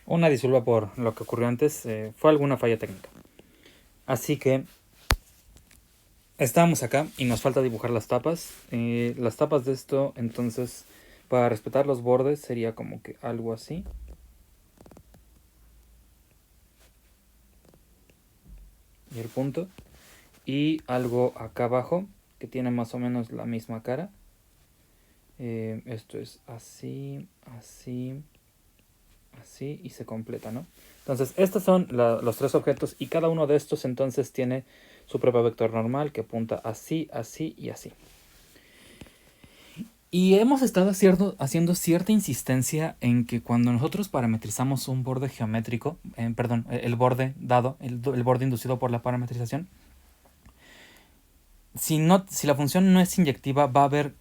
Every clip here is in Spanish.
Una disculpa por lo que ocurrió antes, fue alguna falla técnica. Así que estamos acá y nos falta dibujar las tapas. Las tapas de esto, entonces, para respetar los bordes sería como que algo así. Y el punto. Y algo acá abajo que tiene más o menos la misma cara. Esto es así, así, así y se completa, ¿no? Entonces estos son los tres objetos y cada uno de estos entonces tiene su propio vector normal que apunta así, así y así. Y hemos estado haciendo cierta insistencia en que cuando nosotros parametrizamos un borde geométrico, perdón, el borde dado, el borde inducido por la parametrización, si la función no es inyectiva, va a haber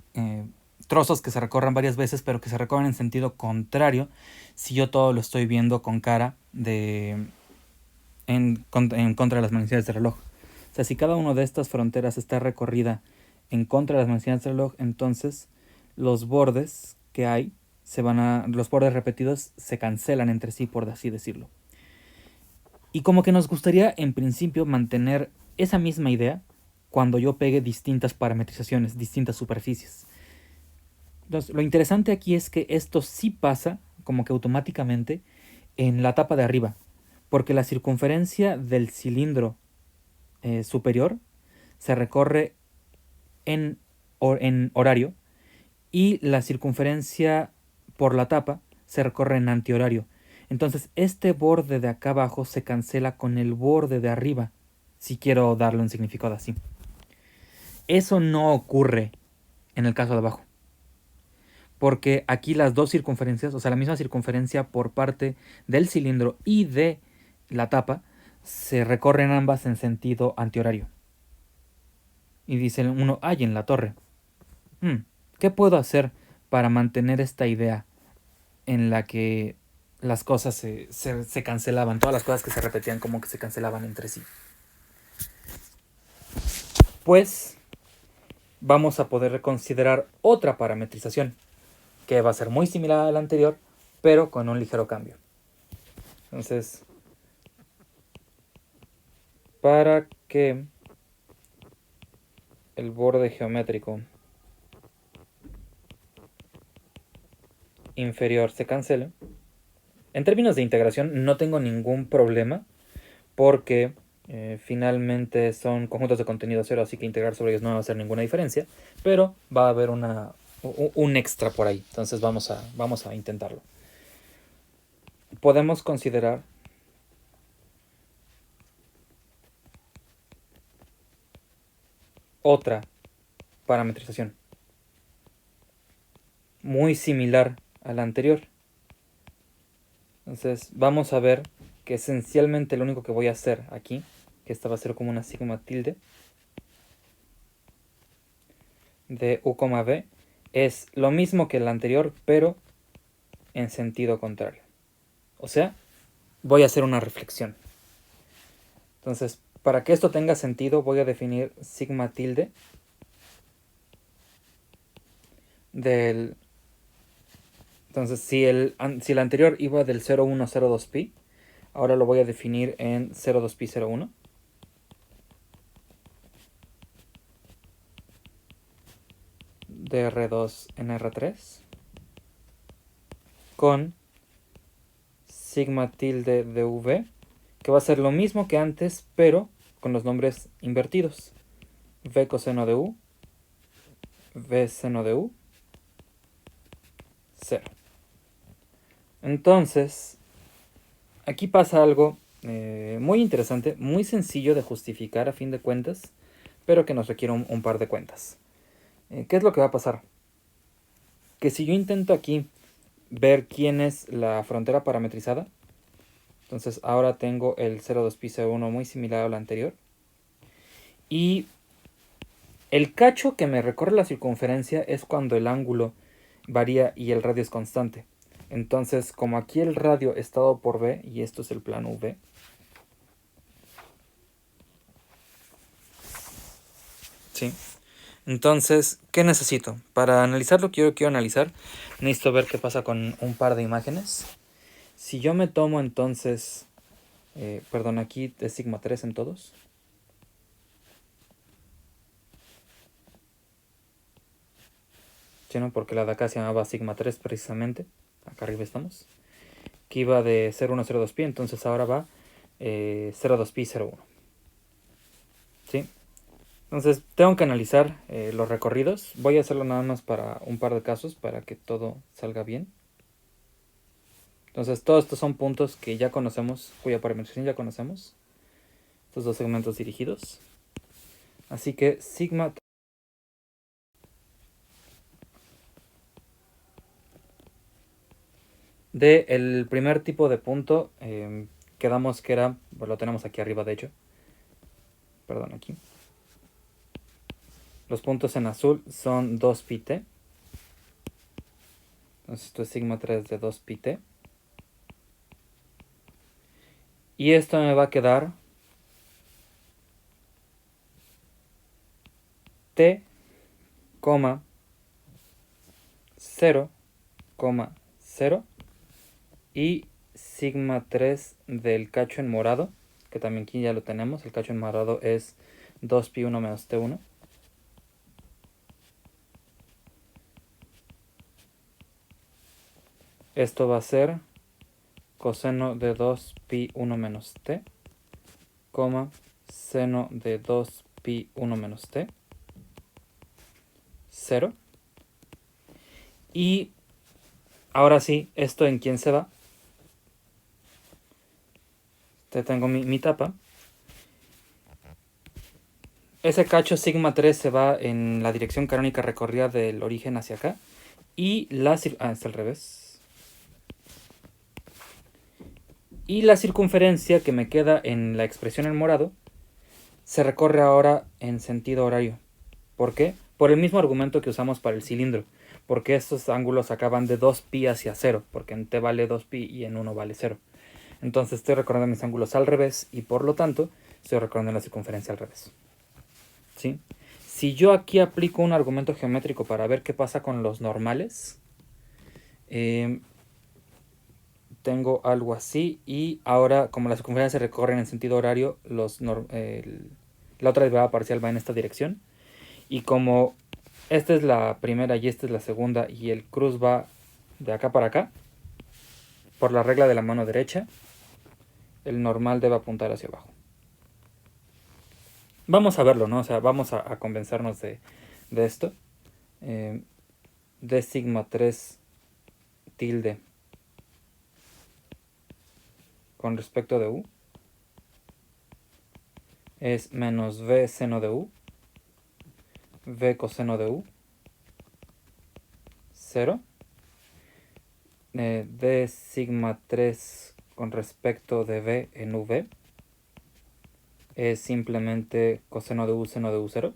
trozos que se recorran varias veces, pero que se recorren en sentido contrario si yo todo lo estoy viendo con cara en contra de las manecillas del reloj. O sea, si cada una de estas fronteras está recorrida en contra de las manecillas del reloj, entonces los bordes que hay los bordes repetidos se cancelan entre sí, por así decirlo. Y como que nos gustaría en principio mantener esa misma idea cuando yo pegue distintas parametrizaciones, distintas superficies. Entonces, lo interesante aquí es que esto sí pasa como que automáticamente en la tapa de arriba, porque la circunferencia del cilindro superior se recorre en horario y la circunferencia por la tapa se recorre en antihorario. Entonces este borde de acá abajo se cancela con el borde de arriba, si quiero darle un significado así. Eso no ocurre en el caso de abajo, porque aquí las dos circunferencias, o sea, la misma circunferencia por parte del cilindro y de la tapa, se recorren ambas en sentido antihorario. Y dice uno, ay, en la torre. ¿Qué puedo hacer para mantener esta idea en la que las cosas se cancelaban, todas las cosas que se repetían como que se cancelaban entre sí? Pues vamos a poder considerar otra parametrización que va a ser muy similar a la anterior, pero con un ligero cambio. Entonces, para que el borde geométrico inferior se cancele, en términos de integración no tengo ningún problema porque finalmente son conjuntos de contenido cero, así que integrar sobre ellos no va a hacer ninguna diferencia, pero va a haber un extra por ahí. Entonces vamos a intentarlo. Podemos considerar otra parametrización muy similar a la anterior. Entonces vamos a ver que esencialmente lo único que voy a hacer aquí, que esta va a ser como una sigma tilde de u, v, es lo mismo que la anterior, pero en sentido contrario. O sea, voy a hacer una reflexión. Entonces, para que esto tenga sentido, voy a definir sigma tilde del... Entonces, si el anterior iba del 0102pi, ahora lo voy a definir en 02pi01. De R2 en R3 con sigma tilde de V, que va a ser lo mismo que antes, pero con los nombres invertidos. V coseno de U, V seno de U, 0. Entonces, aquí pasa algo muy interesante, muy sencillo de justificar a fin de cuentas, pero que nos requiere un par de cuentas. ¿Qué es lo que va a pasar? Que si yo intento aquí ver quién es la frontera parametrizada, entonces ahora tengo el 02pi01 muy similar al anterior, y el cacho que me recorre la circunferencia es cuando el ángulo varía y el radio es constante. Entonces, como aquí el radio está dado por V y esto es el plano V, ¿sí? Entonces, ¿qué necesito? Para analizar lo que yo quiero analizar, necesito ver qué pasa con un par de imágenes. Si yo me tomo entonces, perdón, aquí es sigma 3 en todos. ¿Sí, no? Porque la de acá se llamaba sigma 3 precisamente. Acá arriba estamos. Que iba de 0,1 a 0,2pi, entonces ahora va 0,2pi, 0,1. ¿Sí? Entonces tengo que analizar los recorridos. Voy a hacerlo nada más para un par de casos para que todo salga bien. Entonces todos estos son puntos que ya conocemos, cuya parametrización ya conocemos. Estos dos segmentos dirigidos. Así que sigma de el primer tipo de punto, quedamos que era, pues lo tenemos aquí arriba de hecho. Perdón, aquí. Los puntos en azul son 2πt. Entonces esto es sigma 3 de 2πt. Y esto me va a quedar t, 0, 0 y sigma 3 del cacho en morado, que también aquí ya lo tenemos. El cacho en morado es 2pi1 menos t1. Esto va a ser coseno de 2pi1 menos t, seno de 2pi1 menos t, 0. Y ahora sí, ¿esto en quién se va? Te tengo mi tapa. Ese cacho sigma 3 se va en la dirección canónica recorrida del origen hacia acá. Y la... es al revés. Y la circunferencia que me queda en la expresión en morado se recorre ahora en sentido horario. ¿Por qué? Por el mismo argumento que usamos para el cilindro. Porque estos ángulos acaban de 2pi hacia 0. Porque en t vale 2pi y en 1 vale 0. Entonces estoy recorriendo mis ángulos al revés. Y por lo tanto estoy recorriendo la circunferencia al revés. ¿Sí? Si yo aquí aplico un argumento geométrico para ver qué pasa con los normales, tengo algo así. Y ahora, como las circunferencias se recorren en sentido horario, la otra derivada parcial va en esta dirección. Y como esta es la primera y esta es la segunda y el cruz va de acá para acá, por la regla de la mano derecha, el normal debe apuntar hacia abajo. Vamos a verlo, ¿no? O sea, vamos a convencernos de esto. De sigma 3 tilde con respecto de u es menos v seno de u, v coseno de u, 0. De sigma 3 con respecto de v en v es simplemente coseno de u seno de u 0.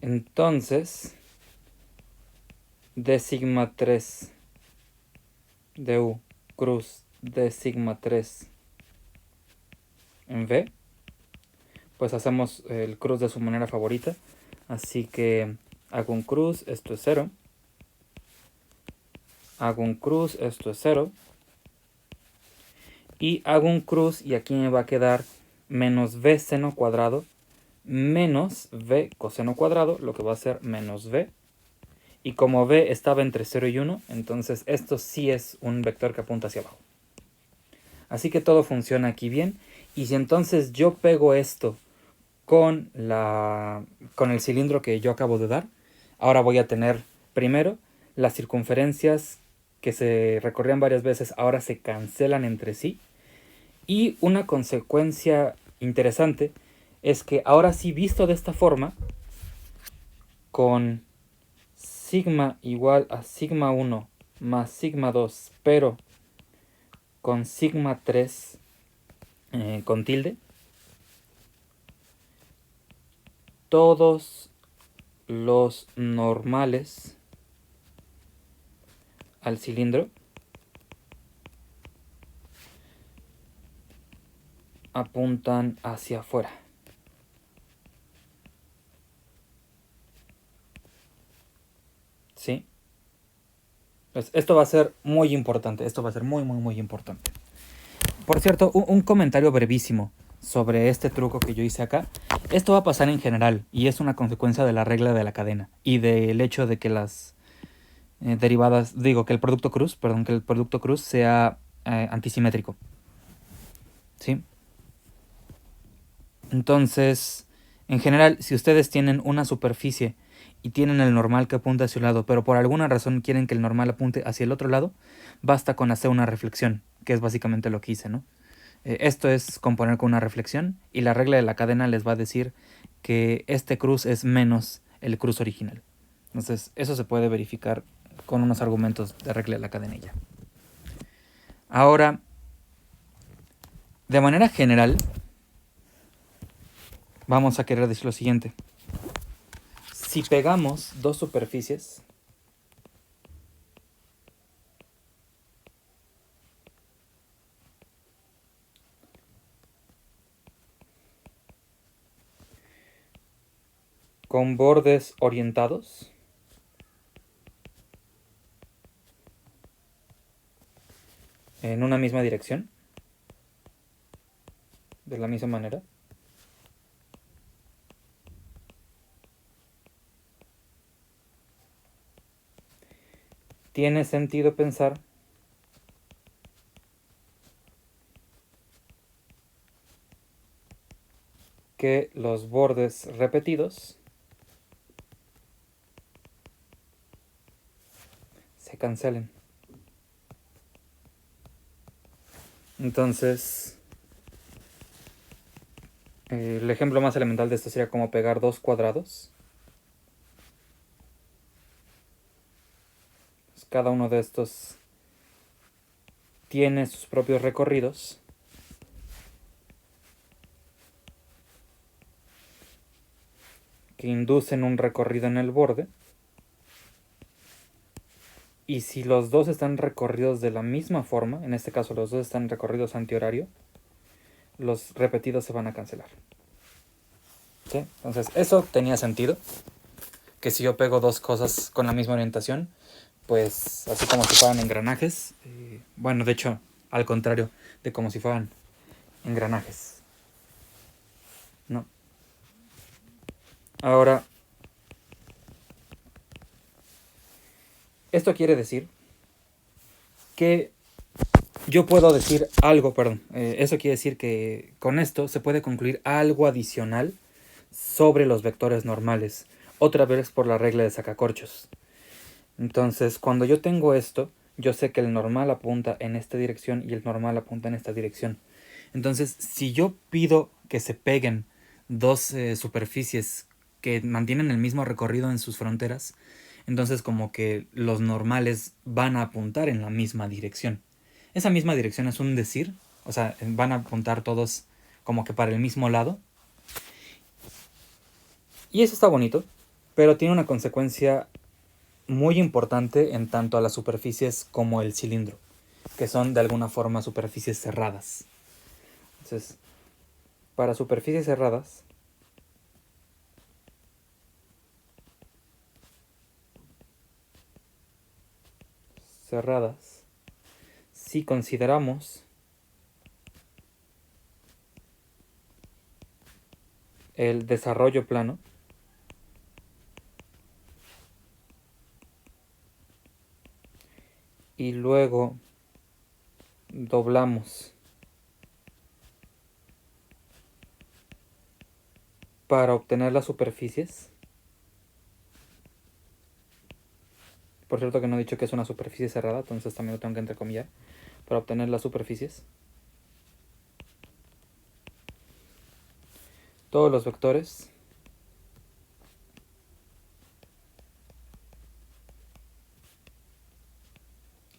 Entonces, de sigma 3 de u cruz de sigma 3 en v, pues hacemos el cruz de su manera favorita. Así que hago un cruz, esto es 0. Hago un cruz, esto es 0. Y hago un cruz y aquí me va a quedar menos v seno cuadrado menos v coseno cuadrado, lo que va a ser menos v. Y como v estaba entre 0 y 1, entonces esto sí es un vector que apunta hacia abajo. Así que todo funciona aquí bien. Y si entonces yo pego esto con el cilindro que yo acabo de dar, ahora voy a tener primero las circunferencias que se recorrían varias veces, ahora se cancelan entre sí. Y una consecuencia interesante es que ahora sí, visto de esta forma, con sigma igual a sigma 1 más sigma 2, pero con sigma 3 con tilde, todos los normales al cilindro apuntan hacia afuera. ¿Sí? Pues esto va a ser muy importante, esto va a ser muy, muy, muy importante. Por cierto, un comentario brevísimo sobre este truco que yo hice acá. Esto va a pasar en general y es una consecuencia de la regla de la cadena y del hecho de que las derivadas, digo, que el producto cruz, perdón, que el producto cruz sea antisimétrico. ¿Sí? Entonces, en general, si ustedes tienen una superficie y tienen el normal que apunta hacia un lado, pero por alguna razón quieren que el normal apunte hacia el otro lado, basta con hacer una reflexión, que es básicamente lo que hice, ¿no? Esto es componer con una reflexión y la regla de la cadena les va a decir que este cruz es menos el cruz original. Entonces, eso se puede verificar con unos argumentos de regla de la cadenilla. Ahora, de manera general, vamos a querer decir lo siguiente. Si pegamos dos superficies, con bordes orientados, en una misma dirección, de la misma manera, tiene sentido pensar que los bordes repetidos se cancelen. Entonces, el ejemplo más elemental de esto sería como pegar dos cuadrados. Pues cada uno de estos tiene sus propios recorridos. Que inducen un recorrido en el borde. Y si los dos están recorridos de la misma forma, en este caso los dos están recorridos antihorario, los repetidos se van a cancelar. ¿Sí? Entonces, eso tenía sentido. Que si yo pego dos cosas con la misma orientación, pues así como si fueran engranajes. Bueno, de hecho, al contrario de como si fueran engranajes. ¿No? Ahora, esto quiere decir que yo puedo decir algo, perdón. Eso quiere decir que con esto se puede concluir algo adicional sobre los vectores normales. Otra vez por la regla de sacacorchos. Entonces, cuando yo tengo esto, yo sé que el normal apunta en esta dirección y el normal apunta en esta dirección. Entonces, si yo pido que se peguen dos superficies que mantienen el mismo recorrido en sus fronteras, entonces como que los normales van a apuntar en la misma dirección. Esa misma dirección es un decir, o sea, van a apuntar todos como que para el mismo lado. Y eso está bonito, pero tiene una consecuencia muy importante en tanto a las superficies como el cilindro, que son de alguna forma superficies cerradas. Entonces, para superficies cerradas, si consideramos el desarrollo plano, y luego doblamos para obtener las superficies. Por cierto que no he dicho que es una superficie cerrada, entonces también lo tengo que entrecomillar. Para obtener las superficies, todos los vectores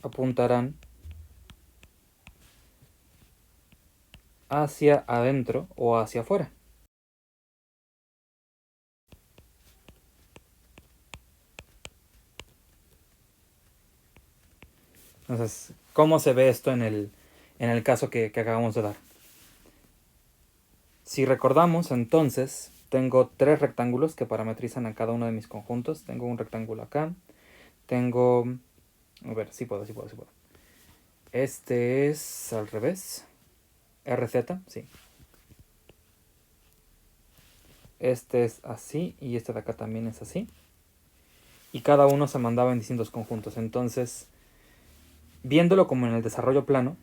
apuntarán hacia adentro o hacia afuera. Entonces, ¿cómo se ve esto en el caso que acabamos de dar? Si recordamos, entonces, tengo tres rectángulos que parametrizan a cada uno de mis conjuntos. Tengo un rectángulo acá, tengo A ver, sí puedo. Este es al revés. RZ, sí. Este es así y este de acá también es así. Y cada uno se mandaba en distintos conjuntos. Entonces, viéndolo como en el desarrollo plano,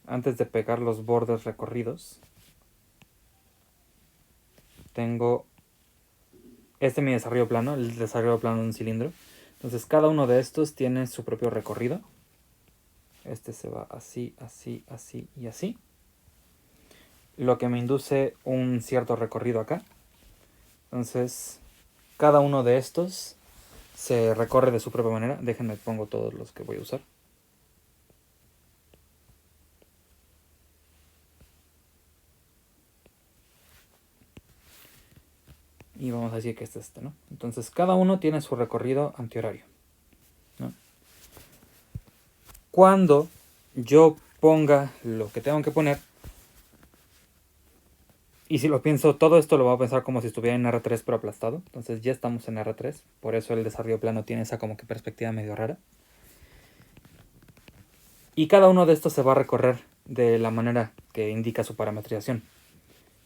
antes de pegar los bordes recorridos, tengo este es mi desarrollo plano, el desarrollo plano de un cilindro. Entonces cada uno de estos tiene su propio recorrido. Este se va así, así, así y así. Lo que me induce un cierto recorrido acá. Entonces cada uno de estos se recorre de su propia manera. Déjenme pongo todos los que voy a usar. Y vamos a decir que este es este, ¿no? Entonces cada uno tiene su recorrido antihorario, ¿no? Cuando yo ponga lo que tengo que poner, y si lo pienso, todo esto lo voy a pensar como si estuviera en R3 pero aplastado. Entonces ya estamos en R3, por eso el desarrollo plano tiene esa como que perspectiva medio rara. Y cada uno de estos se va a recorrer de la manera que indica su parametrización.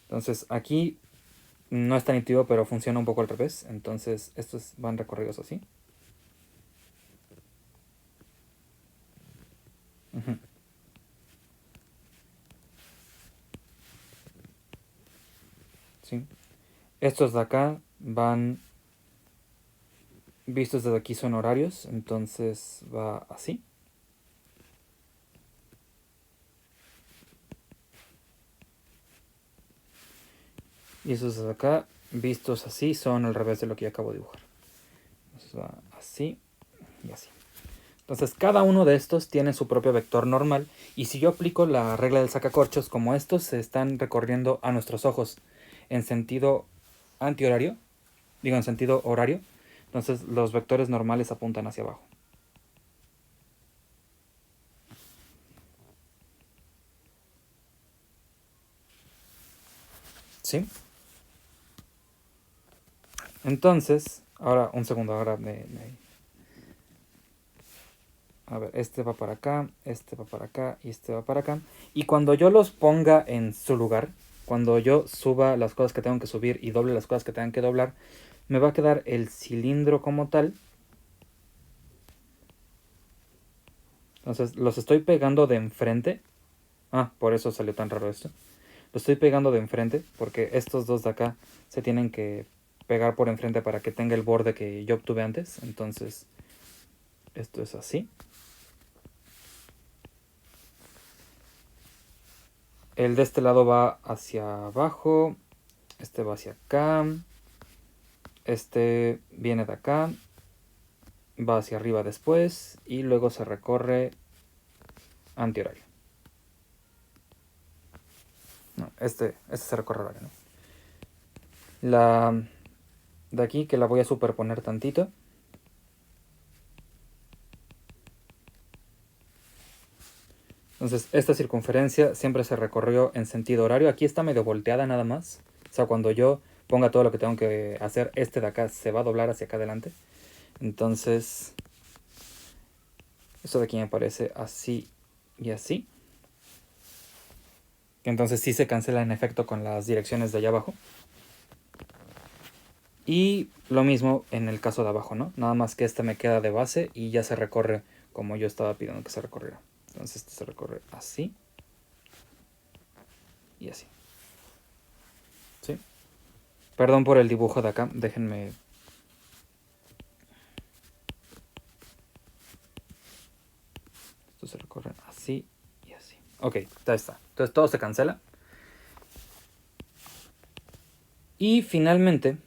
Entonces aquí no es tan intuitivo, pero funciona un poco al revés. Entonces estos van recorridos así. Uh-huh. ¿Sí? Estos de acá van vistos desde aquí, son horarios, entonces va así. Y esos de acá, vistos así, son al revés de lo que ya acabo de dibujar. Entonces va así y así. Entonces cada uno de estos tiene su propio vector normal. Y si yo aplico la regla del sacacorchos, como estos se están recorriendo a nuestros ojos en sentido antihorario, digo en sentido horario, entonces los vectores normales apuntan hacia abajo. ¿Sí? Entonces, ahora un segundo, ahora a ver, este va para acá, este va para acá y este va para acá. Y cuando yo los ponga en su lugar, cuando yo suba las cosas que tengo que subir y doble las cosas que tengan que doblar, me va a quedar el cilindro como tal. Entonces los estoy pegando de enfrente. Ah, por eso salió tan raro esto. Lo estoy pegando de enfrente porque estos dos de acá se tienen que pegar por enfrente para que tenga el borde que yo obtuve antes. Entonces esto es así. El de este lado va hacia abajo. Este va hacia acá. Este viene de acá. Va hacia arriba después. Y luego se recorre antihorario. No, este se recorre horario, ¿no? La de aquí, que la voy a superponer tantito. Entonces esta circunferencia siempre se recorrió en sentido horario. Aquí está medio volteada nada más. O sea, cuando yo ponga todo lo que tengo que hacer, este de acá se va a doblar hacia acá adelante. Entonces, esto de aquí me parece así y así. Entonces sí se cancela en efecto con las direcciones de allá abajo. Y lo mismo en el caso de abajo, ¿no? Nada más que este me queda de base y ya se recorre como yo estaba pidiendo que se recorriera. Entonces este se recorre así y así. ¿Sí? Perdón por el dibujo de acá, déjenme... Esto se recorre así y así. Ok, ya está. Entonces todo se cancela. Y finalmente,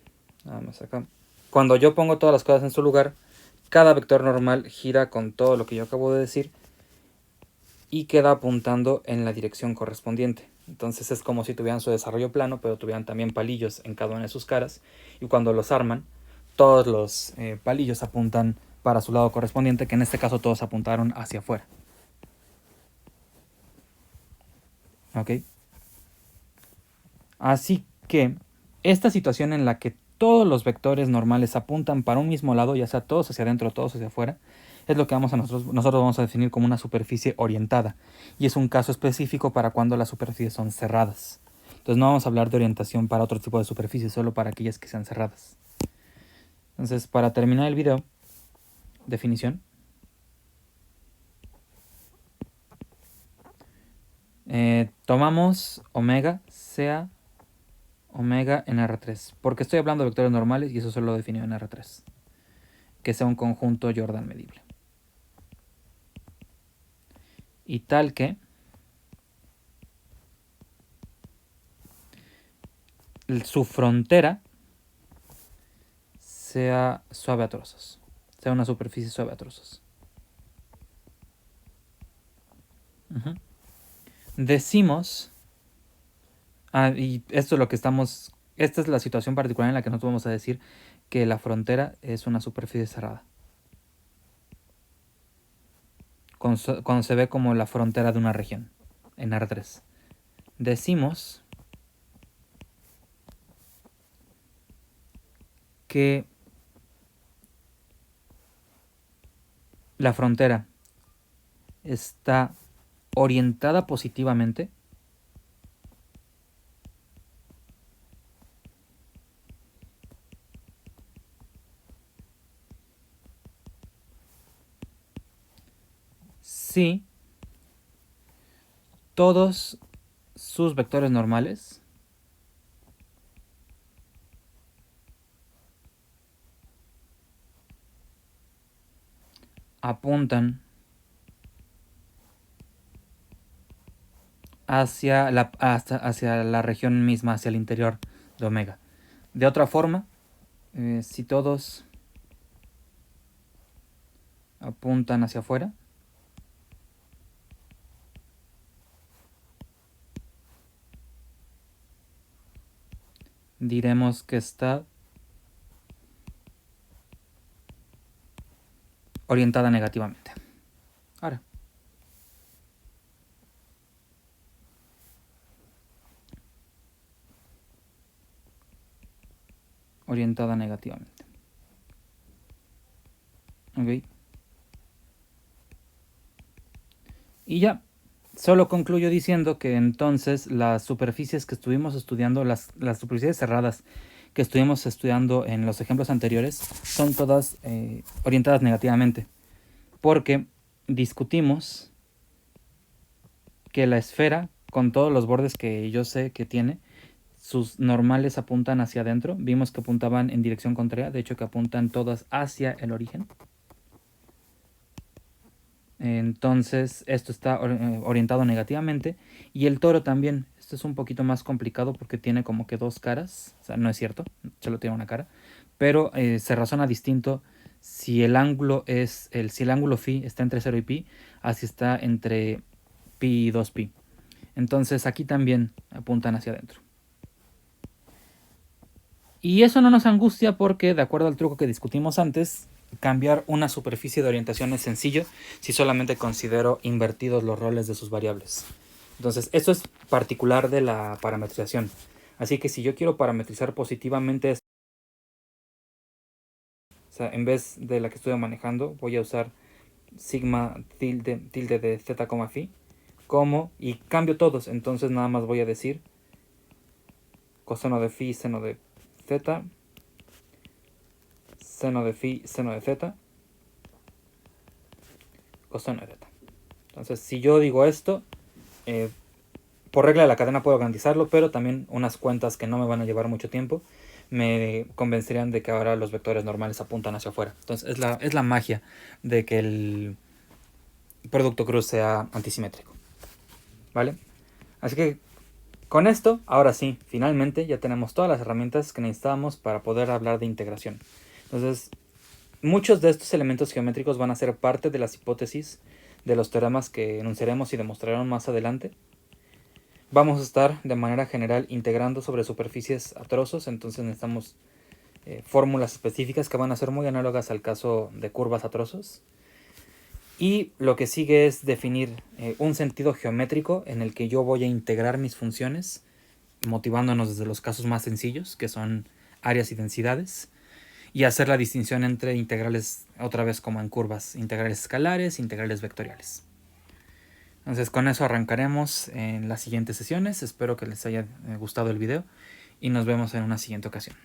nada más acá, cuando yo pongo todas las cosas en su lugar, cada vector normal gira con todo lo que yo acabo de decir y queda apuntando en la dirección correspondiente. Entonces es como si tuvieran su desarrollo plano, pero tuvieran también palillos en cada una de sus caras. Y cuando los arman, todos los palillos apuntan para su lado correspondiente, que en este caso todos apuntaron hacia afuera. ¿Ok? Así que esta situación en la que todos los vectores normales apuntan para un mismo lado, ya sea todos hacia adentro o todos hacia afuera, es lo que nosotros vamos a definir como una superficie orientada. Y es un caso específico para cuando las superficies son cerradas. Entonces no vamos a hablar de orientación para otro tipo de superficies, solo para aquellas que sean cerradas. Entonces, para terminar el video, definición. Tomamos omega sea omega en R3, porque estoy hablando de vectores normales y eso solo lo definido en R3, que sea un conjunto Jordan medible. Y tal que su frontera sea suave a trozos, sea una superficie suave a trozos. Decimos, y esto es lo que estamos, esta es la situación particular en la que nosotros vamos a decir que la frontera es una superficie cerrada. Cuando se ve como la frontera de una región, en R3. Decimos que la frontera está orientada positivamente si todos sus vectores normales apuntan hacia la región misma, hacia el interior de omega. De otra forma, si todos apuntan hacia afuera, diremos que está orientada negativamente. Ahora, orientada negativamente. ¿Ok? Y ya, solo concluyo diciendo que entonces las superficies que estuvimos estudiando, las superficies cerradas que estuvimos estudiando en los ejemplos anteriores, son todas orientadas negativamente. Porque discutimos que la esfera, con todos los bordes que yo sé que tiene, sus normales apuntan hacia adentro. Vimos que apuntaban en dirección contraria, de hecho que apuntan todas hacia el origen. Entonces esto está orientado negativamente. Y el toro también. Esto es un poquito más complicado porque tiene como que dos caras. O sea, no es cierto, solo tiene una cara. Pero se razona distinto si el ángulo si el ángulo phi está entre 0 y pi, así está entre pi y 2pi. Entonces aquí también apuntan hacia adentro. Y eso no nos angustia porque, de acuerdo al truco que discutimos antes, cambiar una superficie de orientación es sencillo si solamente considero invertidos los roles de sus variables. Entonces, esto es particular de la parametrización. Así que si yo quiero parametrizar positivamente esto, o sea, en vez de la que estoy manejando, voy a usar sigma tilde de z, phi, y cambio todos. Entonces nada más voy a decir coseno de phi, seno de z, seno de phi, seno de z, coseno de z. Entonces, si yo digo esto, por regla de la cadena puedo garantizarlo, pero también unas cuentas que no me van a llevar mucho tiempo me convencerían de que ahora los vectores normales apuntan hacia afuera. Entonces, es la magia de que el producto cruz sea antisimétrico. ¿Vale? Así que con esto, ahora sí, finalmente ya tenemos todas las herramientas que necesitábamos para poder hablar de integración. Entonces, muchos de estos elementos geométricos van a ser parte de las hipótesis de los teoremas que enunciaremos y demostraremos más adelante. Vamos a estar de manera general integrando sobre superficies a trozos, entonces necesitamos fórmulas específicas que van a ser muy análogas al caso de curvas a trozos. Y lo que sigue es definir un sentido geométrico en el que yo voy a integrar mis funciones, motivándonos desde los casos más sencillos, que son áreas y densidades. y hacer la distinción entre integrales, otra vez como en curvas, integrales escalares, integrales vectoriales. Entonces con eso arrancaremos en las siguientes sesiones. Espero que les haya gustado el video y nos vemos en una siguiente ocasión.